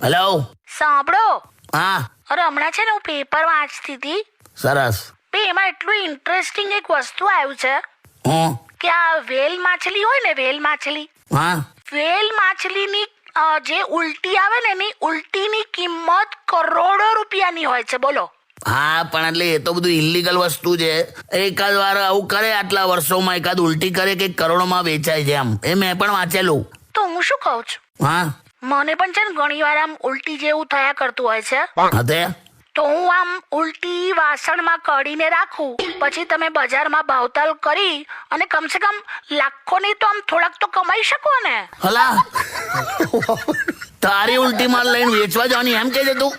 Hello. સાંભળો. હા. અરે હમણાં છે ને હું પેપર વાંચતી હતી. સરસ. બે એમાં એટલું ઇન્ટરેસ્ટિંગ એક વસ્તુ આવ્યું છે હું. કે આ વેલ માછલી હોય ને, વેલ માછલી, હા. વેલ માછલીની જે ઉલટી આવે ને એની ઉલટીની કિંમત કરોડો રૂપિયાની હોય છે. બોલો. હા, પણ એટલે એ તો બધું ઇલીગલ વસ્તુ છે. એકાદ વાર આવું કરે, આટલા વર્ષોમાં એકાદ ઉલટી કરે કે કરોડોમાં વેચાય છે. આમ એ મેં પણ વાંચેલું. તો હું શું કહું છું, હા. મને પણ છે ને ઘણી વાર આમ ઉલટી જેવું થયા કરતું હોય છે. હા તે. તો હું આમ ઉલટી વાસણમાં કાઢીને રાખું, પછી તમે બજારમાં ભાવતાલ કરી અને કમસે કમ લાખોની તો આમ થોડાક તો કમાઈ શકો ને. હલા તારી ઉલટી માલ લઈને વેચવા જવાની એમ કે છે તું?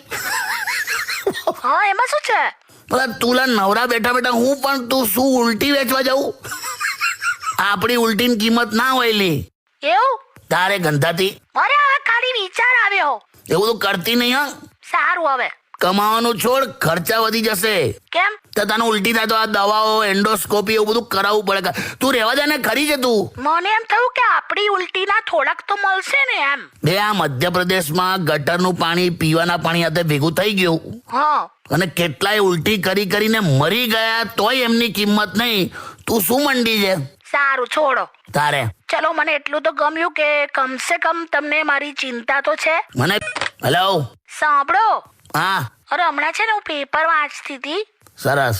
હા, એમાં શું છે? ભલા તુલા નવરા બેઠા બેઠા હું પણ તું શું ઉલટી વેચવા જાઉં? આપણી ઉલટીની કિંમત ના હોય લી એવું? તારે ગંધાતી. અરે હવે ખાલી વિચાર આવ્યો. એવું તો કરતી નહીં. હા, સારું, હવે કમાવાનું છોડ, ખર્ચા વધી જશે. કેમ? તો તને ઉલટી થાય તો આ દવાઓ, એન્ડોસ્કોપી એવું બધું કરાવવું પડે. તું રહેવા દે ને, ખરી છે તું. મને એમ થયું કે આપણી ઉલટીના થોડાક તો મળશે ને એમ. બે આ મધ્યપ્રદેશમાં ગટરનું પાણી પીવાના પાણી સાથે ભેગું થઈ ગયું હા. અને કેટલાય ઉલટી કરી કરીને મરી ગયા, તોય એમની કિંમત નહીં. તું શું મંડી છે? સારું, છોડો. તારે ચલો, મને એટલું તો ગમ્યું કે કમસે કમ તમને મારી ચિંતા તો છે. મને. હેલો. સાંભળો. હા. અરે હમણાં છે ને હું પેપર વાંચતી હતી. સરસ.